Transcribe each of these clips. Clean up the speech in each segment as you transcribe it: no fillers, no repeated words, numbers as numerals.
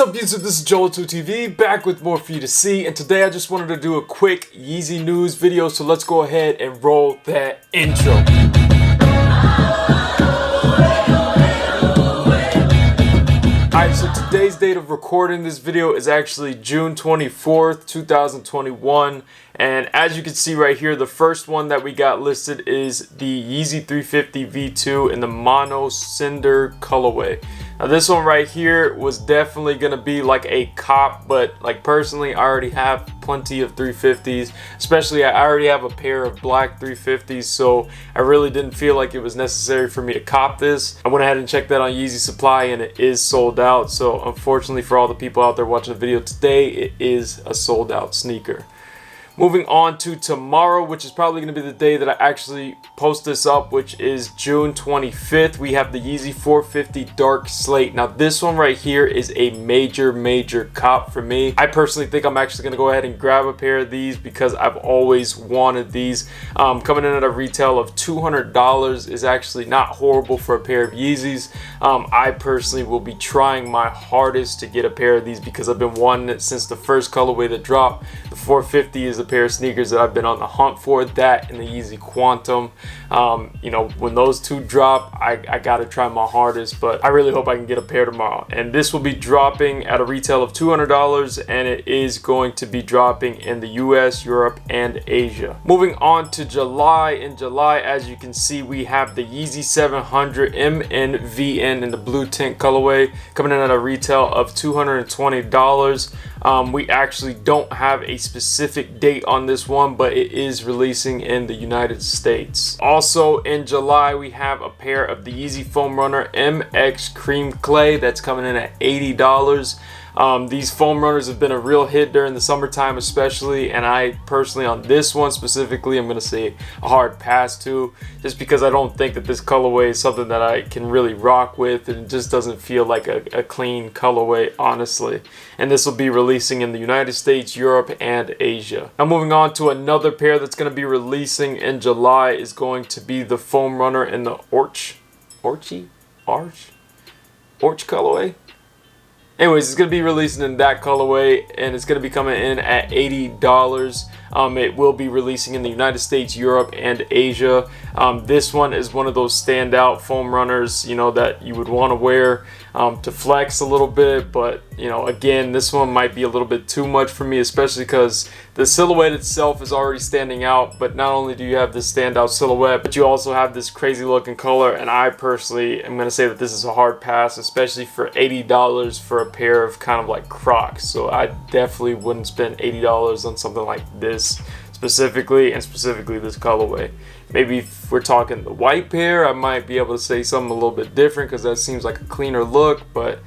What is up YouTube, this is Joel2TV, back with more for you to see, and today I just wanted to do a quick Yeezy news video, so let's go ahead and roll that intro. Alright, so today's date of recording this video is actually June 24th, 2021, and as you can see right here, the first one that we got listed is the Yeezy 350 V2 in the Mono Cinder colorway. Now this one right here was definitely going to be like a cop, but like personally I already have plenty of 350s, especially I already have a pair of black 350s, so I really didn't feel like it was necessary for me to cop this. I went ahead and checked that on Yeezy Supply and it is sold out, so unfortunately for all the people out there watching the video today, it is a sold out sneaker. Moving on to tomorrow, which is probably going to be the day that I actually post this up, which is June 25th. We have the Yeezy 450 Dark Slate. Now this one right here is a major cop for me. I personally think I'm actually going to go ahead and grab a pair of these because I've always wanted these. Coming in at a retail of $200 is actually not horrible for a pair of Yeezys. I personally will be trying my hardest to get a pair of these because I've been wanting it since the first colorway that dropped. The 450 is a pair of sneakers that I've been on the hunt for, that and the Yeezy Quantum. You know, when those two drop, I gotta try my hardest, but I really hope I can get a pair tomorrow. And this will be dropping at a retail of $200, and it is going to be dropping in the US, Europe, and Asia. Moving on to July. In July, as you can see, we have the Yeezy 700 MNVN in the blue tint colorway coming in at a retail of $220. We actually don't have a specific date on this one, but it is releasing in the United States. Also in July, we have a pair of the Yeezy Foam Runner MX Cream Clay that's coming in at $80. These foam runners have been a real hit during the summertime especially, and I personally on this one specifically I'm going to say a hard pass to, just because I don't think that this colorway is something that I can really rock with, and it just doesn't feel like a clean colorway honestly. And this will be releasing in the United States, Europe, and Asia. Now moving on to another pair that's going to be releasing in July is going to be the Foam Runner in the Orch colorway. Anyways, it's going to be releasing in that colorway, and it's going to be coming in at $80. It will be releasing in the United States, Europe, and Asia. This one is one of those standout foam runners, you know, that you would want to wear to flex a little bit. But, you know, again, this one might be a little bit too much for me, especially because the silhouette itself is already standing out. But not only do you have this standout silhouette, but you also have this crazy looking color. And I personally am going to say that this is a hard pass, especially for $80 for a pair of kind of like Crocs. So I definitely wouldn't spend $80 on something like this specifically, and specifically this colorway. Maybe if we're talking the white pair, I might be able to say something a little bit different because that seems like a cleaner look, but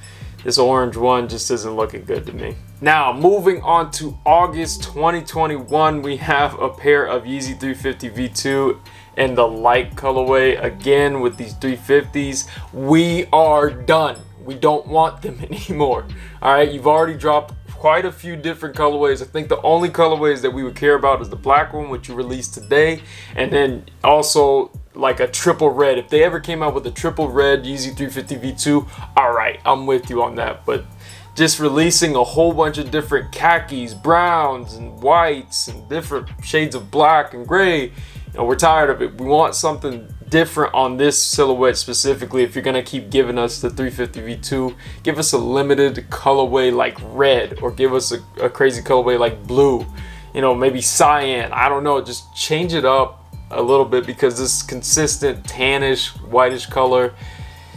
this orange one just isn't looking good to me. Now moving on to August 2021, we have a pair of Yeezy 350 V2 in the light colorway. Again, with these 350s, we are done. We don't want them anymore. All right, you've already dropped quite a few different colorways. I think the only colorways that we would care about is the black one, which you released today, and then also like a triple red. If they ever came out with a triple red Yeezy 350 V2, all right, I'm with you on that. But just releasing a whole bunch of different khakis, browns, and whites, and different shades of black and gray, you know, we're tired of it. We want something different on this silhouette specifically. If you're gonna keep giving us the 350 V2, give us a limited colorway like red, or give us a crazy colorway like blue, you know, maybe cyan. I don't know, just change it up a little bit, because this consistent tannish whitish color,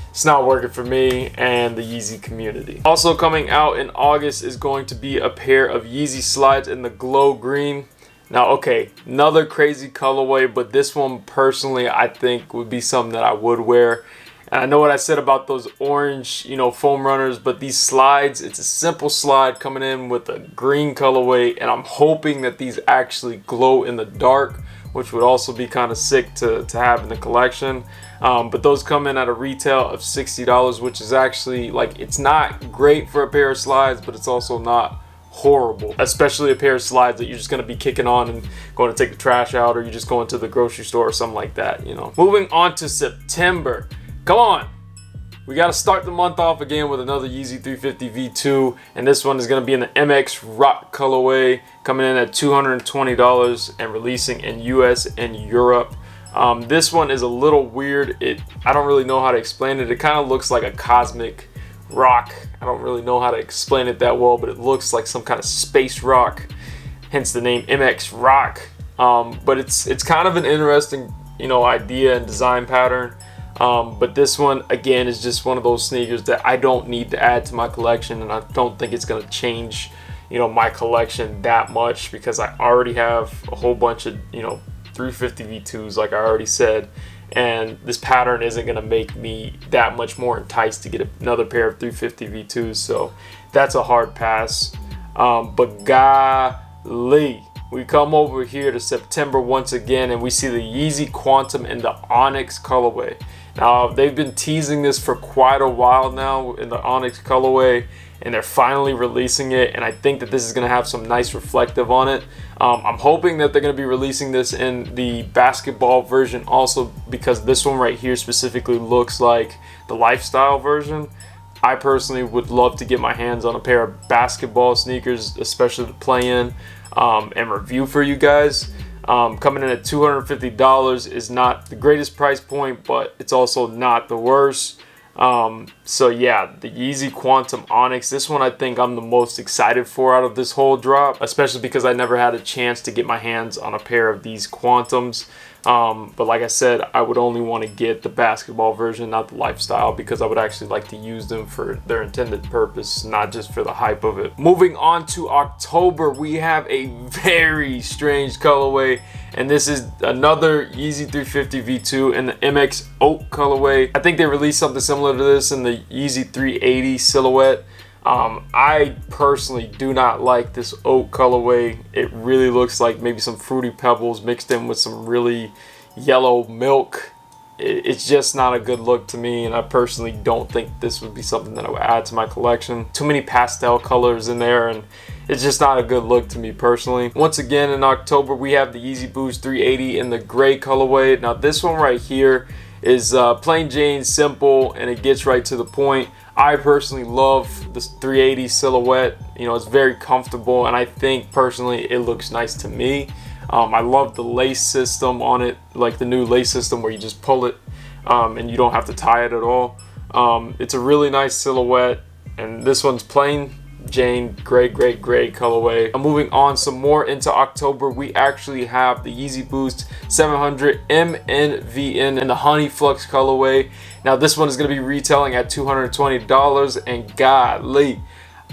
it's not working for me and the Yeezy community. Also coming out in August is going to be a pair of Yeezy slides in the glow green. Now, okay, another crazy colorway, but this one personally I think would be something that I would wear. And I know what I said about those orange, you know, foam runners, but these slides, it's a simple slide coming in with a green colorway, and I'm hoping that these actually glow in the dark, which would also be kind of sick to have in the collection. But those come in at a retail of $60, which is actually, like, it's not great for a pair of slides, but it's also not horrible, especially a pair of slides that you're just going to be kicking on and going to take the trash out, or you're just going to the grocery store or something like that, you know. Moving on to September. Come on, we got to start the month off again with another Yeezy 350 V2, and this one is going to be in the MX Rock colorway, coming in at $220 and releasing in US and Europe. This one is a little weird. I don't really know how to explain it. It kind of looks like a cosmic rock. I don't really know how to explain it that well, but it looks like some kind of space rock, hence the name MX Rock. But it's kind of an interesting, idea and design pattern. But this one, again, is just one of those sneakers that I don't need to add to my collection, and I don't think it's going to change, my collection that much, because I already have a whole bunch of, 350 V2s, like I already said, and this pattern isn't going to make me that much more enticed to get another pair of 350 V2s, so that's a hard pass. But golly, we come over here to September once again, and we see the Yeezy Quantum in the Onyx colorway. Now, they've been teasing this for quite a while now in the Onyx colorway, and they're finally releasing it, and I think that this is going to have some nice reflective on it. I'm hoping that they're going to be releasing this in the basketball version also, because this one right here specifically looks like the lifestyle version. I personally would love to get my hands on a pair of basketball sneakers, especially to play in and review for you guys. Coming in at $250 is not the greatest price point, but it's also not the worst. So yeah, the Yeezy Quantum Onyx, this one I think I'm the most excited for out of this whole drop, especially because I never had a chance to get my hands on a pair of these Quantums. But like I said, I would only want to get the basketball version, not the lifestyle, because I would actually like to use them for their intended purpose, not just for the hype of it. Moving on to October, we have a very strange colorway, and this is another Yeezy 350 V2 in the MX Oak colorway. I think they released something similar to this in the Yeezy 380 silhouette. I personally do not like this oak colorway. It really looks like maybe some Fruity Pebbles mixed in with some really yellow milk. It's just not a good look to me, and I personally don't think this would be something that I would add to my collection. Too many pastel colors in there, and it's just not a good look to me personally. Once again, in October, we have the Yeezy Boost 380 in the gray colorway. Now this one right here is plain Jane simple, and it gets right to the point. I personally love this 380 silhouette. It's very comfortable, and I think personally it looks nice to me. I love the lace system on it, like the new lace system where you just pull it and you don't have to tie it at all. It's a really nice silhouette, and this one's plain Jane gray colorway. Moving on some more into October, we actually have the Yeezy Boost 700 MNVN in the Honey Flux colorway. Now this one is going to be retailing at $220, and golly,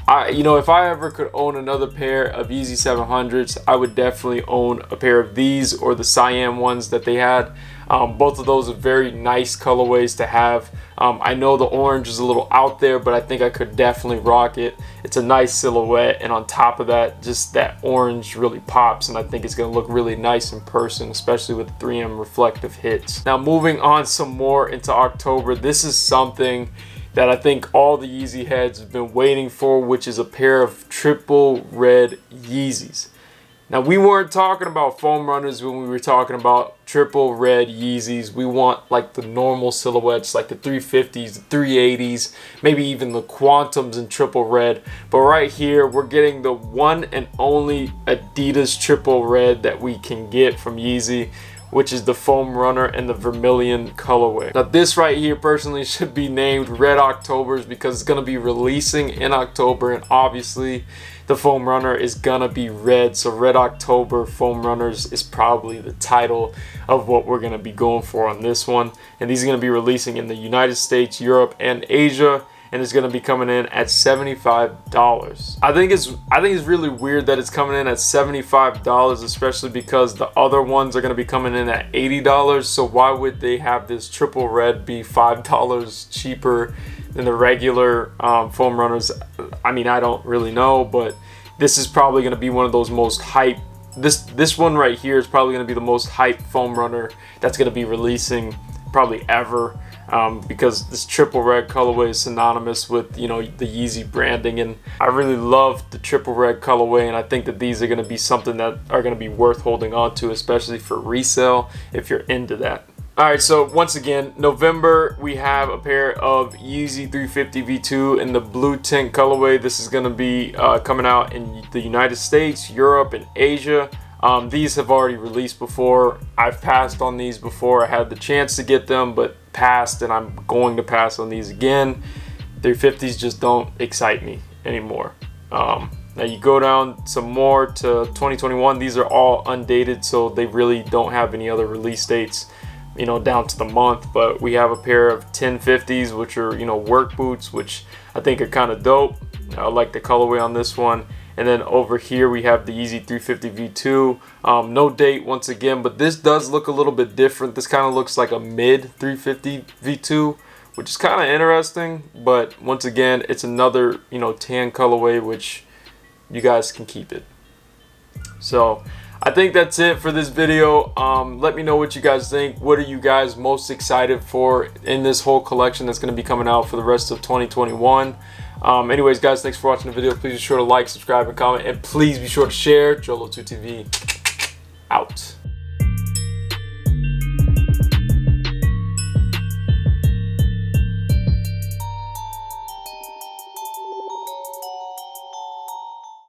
if I ever could own another pair of Yeezy 700s, I would definitely own a pair of these or the cyan ones that they had. Both of those are very nice colorways to have. I know the orange is a little out there, but I think I could definitely rock it. It's a nice silhouette, and on top of that, just that orange really pops, and I think it's going to look really nice in person, especially with 3M reflective hits. Now moving on some more into October, this is something that I think all the Yeezy heads have been waiting for, which is a pair of triple red Yeezys. Now, we weren't talking about foam runners when we were talking about triple red Yeezys. We want like the normal silhouettes, like the 350s, the 380s, maybe even the Quantums in triple red. But right here, we're getting the one and only Adidas triple red that we can get from Yeezy, which is the Foam Runner and the Vermilion colorway. Now this right here personally should be named Red Octobers, because it's going to be releasing in October, and obviously the Foam Runner is gonna be red, so Red October Foam Runners is probably the title of what we're gonna be going for on this one. And these are gonna be releasing in the United States, Europe, and Asia, and it's gonna be coming in at $75. I think it's really weird that it's coming in at $75, especially because the other ones are gonna be coming in at $80. So why would they have this triple red be $5 cheaper than the regular foam runners? I mean, I don't really know, but this is probably going to be one of those most hype. This one right here is probably going to be the most hype foam runner that's going to be releasing probably ever, because this triple red colorway is synonymous with, the Yeezy branding, and I really love the triple red colorway, and I think that these are going to be something that are going to be worth holding on to, especially for resale if you're into that. All right, so once again, November, we have a pair of Yeezy 350 V2 in the blue tint colorway. This is going to be coming out in the United States, Europe, and Asia. These have already released before. I've passed on these before. I had the chance to get them, but passed, and I'm going to pass on these again. 350s just don't excite me anymore. Now you go down some more to 2021. These are all undated, so they really don't have any other release dates, you know, down to the month. But we have a pair of 1050s, which are, you know, work boots, which I think are kind of dope. I like the colorway on this one. And then over here we have the Yeezy 350 V2. No date once again, but this does look a little bit different. This kind of looks like a mid 350 V2, which is kind of interesting. But once again, it's another, you know, tan colorway, which you guys can keep it. So I think that's it for this video. Let me know what you guys think. What are you guys most excited for in this whole collection that's going to be coming out for the rest of 2021? Anyways, guys, thanks for watching the video. Please be sure to like, subscribe, and comment. And please be sure to share. Jolo2TV out.